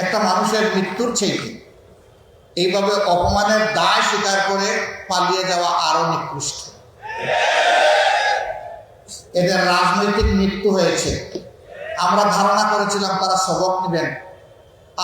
একটা মানুষের মৃত্যুর চাইতে এইভাবে অপমানের দায় স্বীকার করে পালিয়ে যাওয়া আরো নিকৃষ্ট। এদের রাজনৈতিক মৃত্যু হয়েছে। আমরা ধারণা করেছিলাম তারা সবক নেবেন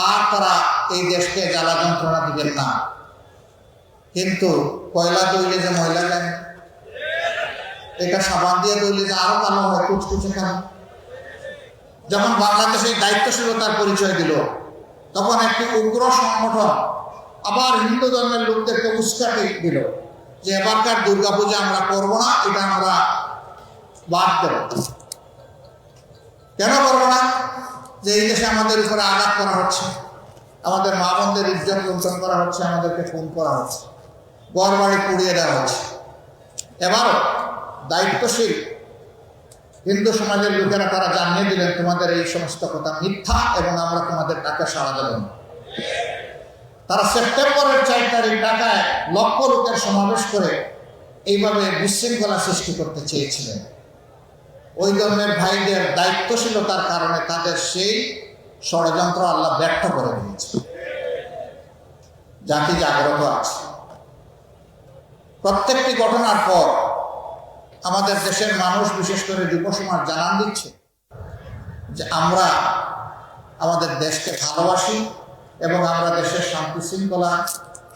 আর তারা এই দেশকে জ্বালা যন্ত্রণা দিবেন না, কিন্তু কয়লা দইলে যে ময়লা যায়, এটা সাবান দিয়ে দইলে যে আরো কালো হয়, কুচকুচে কালো। যখন বাংলাদেশে দায়িত্বশীলতার পরিচয় দিল, তখন একটি উগ্র সংগঠন আবার হিন্দু ধর্মের লোকদেরকে উস্কাতে দিল যে এবারকার দুর্গাপূজা আমরা করবো না, এটা আমরা বাদ দেব। কেন করবো না? যে এই দেশে আমাদের উপরে আঘাত করা হচ্ছে, আমাদের মা বোনদের ইজ্জত লুণ্ঠন করা হচ্ছে, আমাদেরকে খুন করা হচ্ছে, ঘর বাড়ি পুড়িয়ে দেওয়া হচ্ছে। এবারও দায়িত্বশীল হিন্দু সমাজের লোকেরা তারা জানিয়ে দিলেন তোমাদের এই সমস্ত কথা মিথ্যা এবং আমরা তোমাদের টাকা সাড়া দেব না। তারা সেপ্টেম্বরের 4 তারিখ ঢাকায় লক্ষ লোকের সমাবেশ করে এইভাবে বিশৃঙ্খলা সৃষ্টি করতে চেয়েছিলেন। ওই ধর্মের ভাইদের দায়িত্বশীলতার কারণে তাদের সেই ষড়যন্ত্র আল্লাহ ব্যর্থ করে দিয়েছে। জাতি জাগ্রত আছে। প্রত্যেকটি ঘটনার পর আমাদের দেশের মানুষ, বিশেষ করে যুব সমাজ জানান দিচ্ছে যে আমরা আমাদের দেশকে ভালোবাসি এবং আমরা দেশের শান্তি শৃঙ্খলা,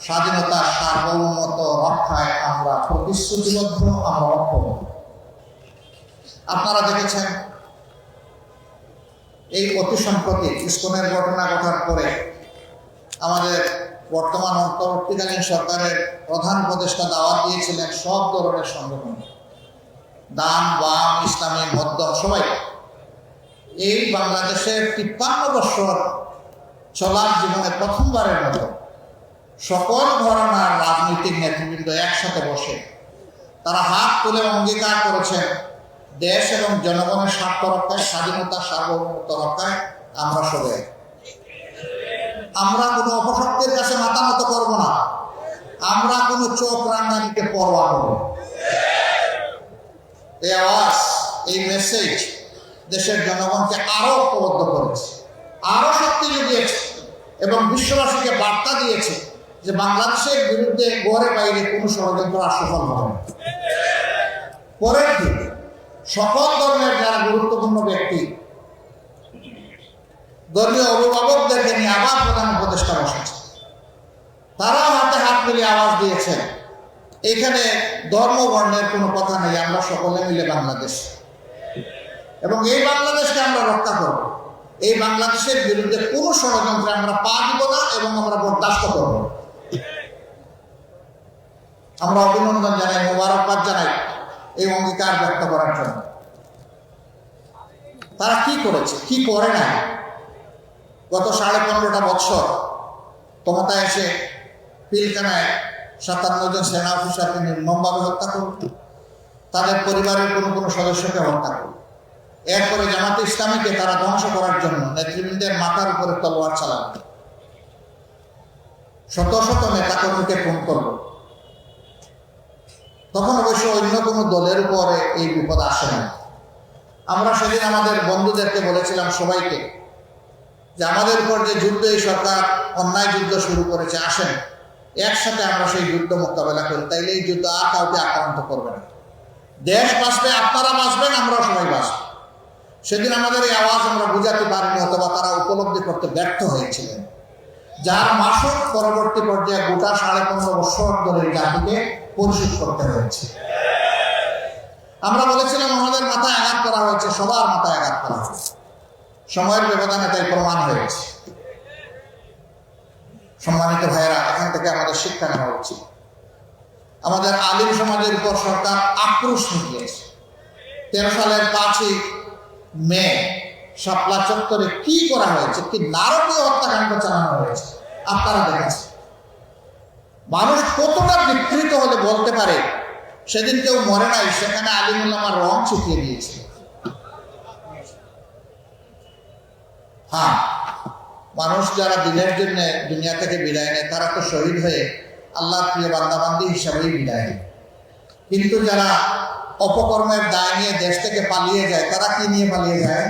স্বাধীনতা, সার্বভৌমত্ব রক্ষায় আমরা প্রতিশ্রুতিবদ্ধ, আমরা ঐক্যবদ্ধ। আপনারা দেখেছেন এই অতি সম্প্রতি ইসকনের ঘটনা ঘটার পরে আমাদের বর্তমান অন্তর্বর্তীকালীন সরকারের প্রধান উপদেষ্টা দাওয়াত দিয়েছিলেন সব ধরনের সংগঠন, দান, বাম, ইসলামী, মধ্যম, সবাই। এই বাংলাদেশের 53 বছর চলার জীবনে প্রথমবারের মতো সকল ধরনের রাজনৈতিক নেতৃবৃন্দ একসাথে বসে তারা হাত তুলে অঙ্গীকার করেছেন দেশ এবং জনগণের স্বার্থ রক্ষায়, স্বাধীনতা, সার্বভৌমত্ব রক্ষায় আমরা সবাই। আমরা কোনো অপশক্তির কাছে মাথা নত করব না, আমরা কোনো চোখ রাঙানিকে পরোয়া করব। এই আওয়াজ, এই মেসেজ দেশের জনগণকে আরো ঐক্যবদ্ধ করেছে, আরো শক্তি জুগিয়েছে এবং বিশ্ববাসীকে বার্তা দিয়েছে যে বাংলাদেশের বিরুদ্ধে ঘরে বাইরে কোনো ষড়যন্ত্র আর সফল হবে না। পরের দিন সকল ধর্মের যারা গুরুত্বপূর্ণ ব্যক্তি, ধর্মীয় অভিভাবকদেরকে নিয়ে আবার প্রধান উপদেষ্টা বসেছে। তারা হাতে হাত মিলিয়ে আওয়াজ দিয়েছেন এখানে ধর্ম বর্ণের কোনো কথা নেই, আমরা সকলে মিলে বাংলাদেশ এবং এই বাংলাদেশকে আমরা রক্ষা করব। এই বাংলাদেশের বিরুদ্ধে কোনো ষড়যন্ত্রে আমরা পা দিব না এবং আমরা বরদাস্ত করব। আমরা অভিনন্দন জানাই, মোবারকবাদ জানাই এই অঙ্গীকার ব্যক্ত করার জন্য। তারা কি করেছে, কি করে না? গত 15.5 বছর ক্ষমতায় এসে পিলখানায় 57 জন সেনা অফিসারকে নির্মমভাবে হত্যা করল, তাদের পরিবারের কোনো সদস্যকে হত্যা করল। এরপরে জামাতে ইসলামীকে তারা ধ্বংস করার জন্য নেতৃবৃন্দের মাথার উপরে তলোয়ার চালাল, শত শত নেতাকর্মীকে খুন করল। তখন অবশ্য অন্য কোনো দলের উপরে এই বিপদ আসে না। আমরা সেদিন আমাদের বন্ধুদেরকে বলেছিলাম, সবাইকে, যে আমাদের উপর যে যুদ্ধ এই সরকার অন্যায় যুদ্ধ শুরু করেছে, আসেন একসাথে আমরা সেই যুদ্ধ মোকাবেলা করি, তাইলে এই যুদ্ধ আর কাউকে আক্রান্ত করবে না। দেশ বাঁচবে, আপনারা বাঁচবেন, আমরাও সবাই বাঁচব। সেদিন আমাদের এই আওয়াজ আমরা বুঝাতে পারিনি, অথবা তারা উপলব্ধি করতে ব্যর্থ হয়েছিলেন, যার মাসুক পরবর্তী পর্যায়ে গোটা 15.5 বছর ধরে জাতিকে পরিশোধ করতে হয়েছে। আমরা বলেছিলাম আমাদের মাথায় আঘাত করা হয়েছে, সবার মাথায় আঘাত করা হয়েছে। সময়ের ব্যবধানে তাই প্রমাণ হয়েছে। সম্মানিত ভাইয়েরা, এখান থেকে আমাদের শিক্ষা নেওয়া উচিত। আমাদের আলিম সমাজের উপর সরকার আক্রোশ নিয়েছে। 13 সালের 5ই মে শাপলা চত্বরে কি করা হয়েছে, কি নারকীয় হত্যাকাণ্ড চালানো হয়েছে আপনারা দেখেছেন। মানুষ কতটা বিকৃত হলে বলতে পারে সেদিন কেউ মরে নাই, সেখানে আলিমুল আমার রং ছিটিয়ে দিয়েছে। হ্যাঁ, মানুষ যারা দিনের জন্য দুনিয়া থেকে বিদায় নেয় তারা তো শহীদ হয়ে আল্লাহর প্রিয় বান্দাবান্দি হিসাবেই বিদায় নেয়, কিন্তু যারা অপকর্মের দায় নিয়ে দেশ থেকে পালিয়ে যায়, তারা কি নিয়ে পালিয়ে যায়?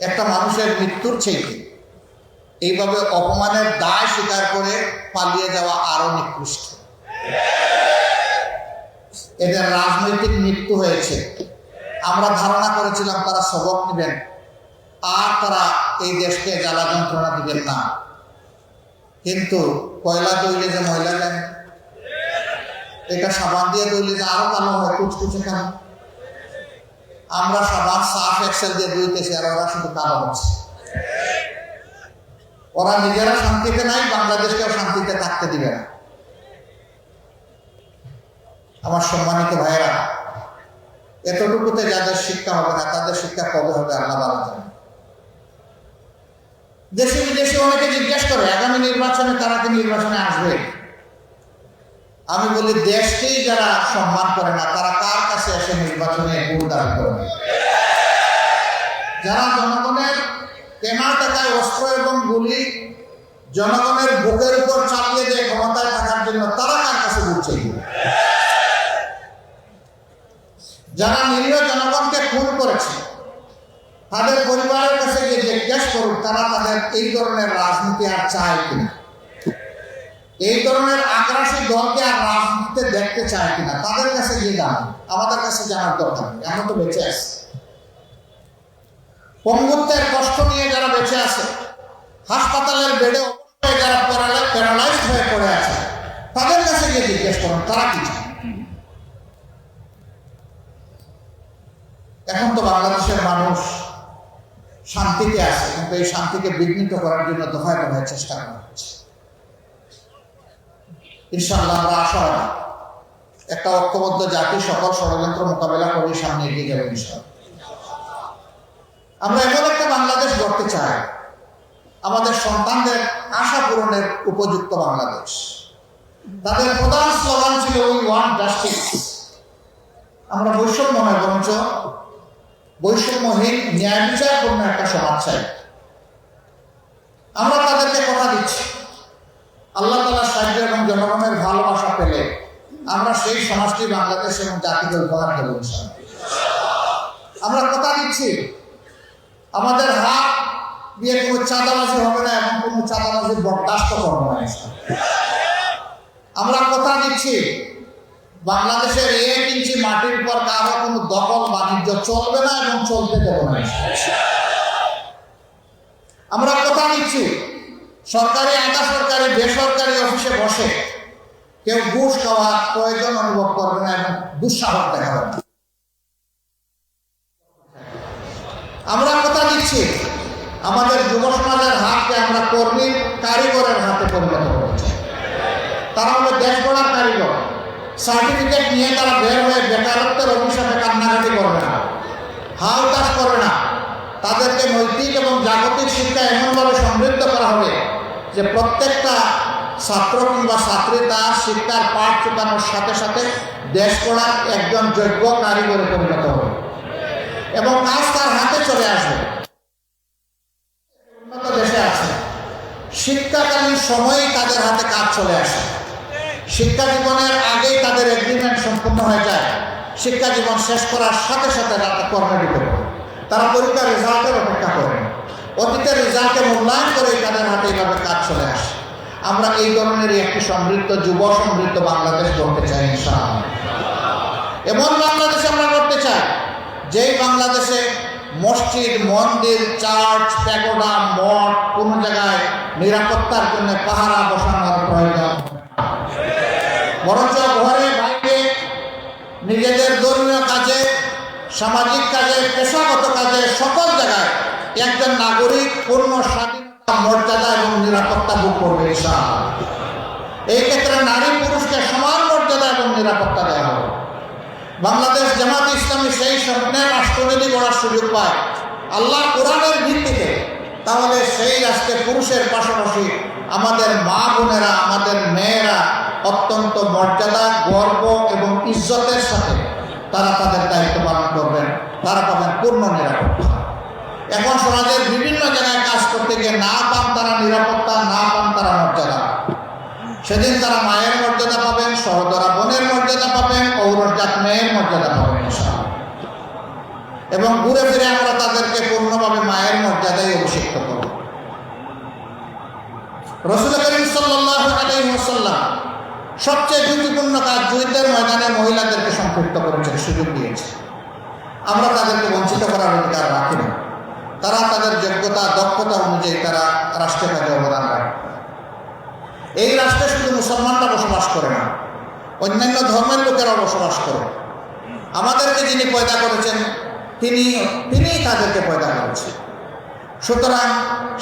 একটা মানুষের মৃত্যুর চাইতে এইভাবে অপমানের দায় স্বীকার করে পালিয়ে যাওয়া আরো নিকৃষ্ট। এদের রাজনৈতিক মৃত্যু হয়েছে। আমরা ধারণা করেছিলাম তারা সবক নেবেন আর তারা এই দেশকে জ্বালা যন্ত্রণা দিবেন না, কিন্তু কয়লা দইলে যে ময়লা দেন, এটা সাবান দিয়ে দইলে যে আরো কালো হয়, কুচকুচে কেন? আমরা সাবান সার্ফ এক্সেল দিয়ে ধুইতেছি আর ওরা শুধু কালো হচ্ছে। ওরা নিজেরা শান্তিতে নাই, বাংলাদেশকেও শান্তিতে থাকতে দিবে না। আমার সম্মানিত ভাইয়েরা, এতটুকুতে যাদের শিক্ষা হবে না তাদের শিক্ষা কবে হবে আল্লাহ ভালো জানেন। দেশে বিদেশে অনেকে জিজ্ঞেস করে আগামী নির্বাচনে তারা কি নির্বাচনে আসবে। আমি বলি দেশকেই যারা সম্মান করে না তারা কার কাছে এসে নির্বাচনে ভোট দাবি করবে? যারা জনগণের কেনা টাকায় অস্ত্র এবং গুলি জনগণের বুকের উপর চাপিয়ে দিয়ে ক্ষমতায় থাকার জন্য তারা কার কাছে ভোট চাইবে? যারা নিরীহ জনগণকে খুন করেছে তাদের পরিবারের কাছে গিয়ে জিজ্ঞেস করুক তারা তাদের এই ধরনের রাজনীতি আর চায় কিনা, এই ধরনের আগ্রাসী দলকে আর রাজনীতিতে দেখতে চায় কিনা। তাদের কাছে গিয়ে জানান, আমাদের কাছে জানার দরকার নেই, আমরা তো বেঁচে আছি। পঙ্গুত্বের কষ্ট নিয়ে যারা বেঁচে আছে, হাসপাতালের বেডে যারা প্যারালাইজড হয়ে পড়ে আছে, তাদের কাছে গিয়ে জিজ্ঞেস করুন তারা কি চায়। এখন তো বাংলাদেশের মানুষ শান্তিতে আছে, কিন্তু এই শান্তিকে বিঘ্নিত করার জন্য দফায় দফায় চেষ্টা করা হচ্ছে। ইনশাআল্লাহ আমরা আশাবাদী একটা ঐক্যবদ্ধ জাতি সকল ষড়যন্ত্র মোকাবেলা করে সামনে এগিয়ে যাবে ইনশাআল্লাহ। আমরা এমন একটা বাংলাদেশ গড়তে চাই, আমাদের সন্তানদের আশা পূরণের উপযুক্ত বাংলাদেশ। তাদের প্রধান স্লোগান ছিল উই ওয়ান্ট জাস্টিস। আমরা বৈষম্য নয় বরঞ্চ বৈষম্যহীন ন্যায় বিচারপূর্ণ একটা সমাজ চাই। আমরা তাদেরকে কথা দিচ্ছি, আল্লাহ তাআলার সাহায্য এবং জনগণের ভালোবাসা পেলে আমরা সেই সমাজটি বাংলাদেশ এবং জাতিকে উপহার দেব ইনশাআল্লাহ। আমরা কথা দিচ্ছি আমাদের হাত দিয়ে কোনো চাঁদাবাজি হবে না এবং কোনো চাঁদাবাজি বরদাস্ত করবো না ইনশাআল্লাহ। আমরা কথা দিচ্ছি বাংলাদেশের 1 ইঞ্চি মাটির উপর কারো কোনো দখল বাণিজ্য চলবে না এবং চলতে দেব না। আমরা কথা দিচ্ছি সরকারি আধা সরকারি বেসরকারি অফিসে বসে কেউ ঘুষ খাওয়ার প্রয়োজন অনুভব করবে না এবং দুঃসাহস দেখাবে না। আমরা কথা দিচ্ছি আমাদের যুব সমাজের হাতকে আমরা কর্মীর কারিগরের হাতে পরিণত করেছি। তারা হলো দেশ গড়ার কারিগর। সার্টিফিকেট নিয়ে তারা বের হয়ে বেকারত্বের অভিশাপে কান্নাকাটি করবে না, হাল চাষ করবে না। তাদেরকে নৈতিক এবং জাগতিক শিক্ষা এমনভাবে সমৃদ্ধ করা হবে যে প্রত্যেকটা ছাত্র কিংবা ছাত্রী তার শিক্ষার পাঠ চুকানোর সাথে সাথে দেশ গড়ার একজন যোগ্য কারিগরে পরিণত হবে এবং কাজ তার হাতে চলে আসবে। উন্নত দেশে আছে শিক্ষাকালীন সময়েই তাদের হাতে কাজ চলে আসে। শিক্ষা জীবনের আগেই তাদের এগ্রিমেন্ট সম্পূর্ণ হয়ে যায়, শিক্ষা জীবন শেষ করার সাথে সাথে তারা কর্মে ঢুকে পড়ে। তারা পরীক্ষার রেজাল্টের অপেক্ষা করে, অতীতের রেজাল্টে মূল্যায়ন করে তাদের হাতে এইভাবে কাজ চলে আসে। আমরা এই ধরনের একটি সমৃদ্ধ যুব সমৃদ্ধ বাংলাদেশ গড়তে চাই ইনশাআল্লাহ। এমন বাংলাদেশ আমরা গড়তে চাই যেই বাংলাদেশে মসজিদ, মন্দির, চার্চ, প্যাগোডা, মঠ কোনো জায়গায় নিরাপত্তার জন্য পাহারা বসানোর প্রয়োজন, বরঞ্চ ঘরে বাইরে নিজেদের ধর্মীয় কাজে, সামাজিক কাজে, পেশাগত কাজে সকল জায়গায় একজন নাগরিক পূর্ণ স্বাধীনতা, মর্যাদা এবং নিরাপত্তা ভোগ করবে ইনশাআল্লাহ। এই ক্ষেত্রে নারী পুরুষকে সমান মর্যাদা এবং নিরাপত্তা দেওয়া হবে। বাংলাদেশ জামাত ইসলামী সেই স্বপ্নের রাষ্ট্রনীতি গড়ার সুযোগ পায় আল্লাহ কোরআনের ভিত্তিতে, তাহলে সেই রাষ্ট্রে পুরুষের পাশাপাশি আমাদের মা বোনেরা, আমাদের মেয়েরা অত্যন্ত মর্যাদা, গর্ব এবং ইজ্জতের সাথে তারা তাদের দায়িত্ব পালন করবেন, তারা পাবেন পূর্ণ নিরাপত্তা। এখন সমাজের বিভিন্ন জায়গায় কাজ করতে গিয়ে না পান তারা নিরাপত্তা, না পান তারা মর্যাদা। সেদিন তারা মায়ের মর্যাদা পাবেন, সহোদরা বোনের মর্যাদা পাবেন, ঔরজাত মেয়ের মর্যাদা পাবেন এবং ঘুরে ফিরে আমরা তাদেরকে পূর্ণভাবে মায়ের মর্যাদা যুদ্ধের ময়দানে মহিলাদেরকে সম্পৃক্ত করেছেন, সুযোগ দিয়েছে। আমরা তাদেরকে বঞ্চিত করার অধিকার রাখি না। তারা তাদের যোগ্যতা দক্ষতা অনুযায়ী তারা রাষ্ট্রের কাজে অবদান রাখে। এই রাষ্ট্রে শুধু মুসলমানরা বসবাস করে না, অন্যান্য ধর্মের লোকেরাও বসবাস করে। আমাদেরকে যিনি পয়দা করেছেন তিনি তাদেরকে পয়দা করেছেন। সুতরাং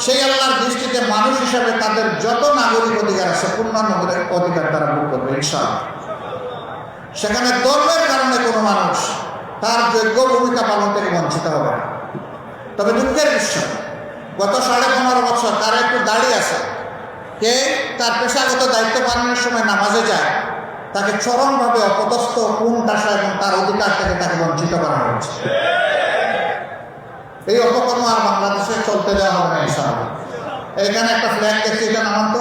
সেই আল্লাহর দৃষ্টিতে মানুষ হিসাবে তাদের যত নাগরিক অধিকার আছে পূর্ণ নাগরিক অধিকার তারা ভোগ করবে ইনশাআল্লাহ। সেখানে ধর্মের কারণে কোনো মানুষ তার যোগ্য ভূমিকা পালন থেকে বঞ্চিত হবে না। তবে দুঃখের বিষয়, গত 15.5 বছর তার একটু দাড়ি আছে, কে তার পেশাগত দায়িত্ব পালনের সময় নামাজে যায়, তাকে চরমভাবে অপদস্থ, কোণঠাসা এবং তার অধিকার থেকে তাকে বঞ্চিত করা হয়েছে। এই অপকর্ম আর বাংলাদেশে চলতে দেওয়া হবে না ইনশাআল্লাহ। এখানে একটা ফ্ল্যাগ দেখছি, এটা নামান্ত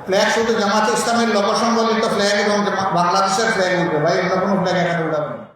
ফ্ল্যাগ শুধু জামাতে ইসলামের লোক সংবলিত ফ্ল্যাগ এবং বাংলাদেশের ফ্ল্যাগ উঠবে ভাই, অন্য কোনো ফ্ল্যাগ এখানে উঠাবে না।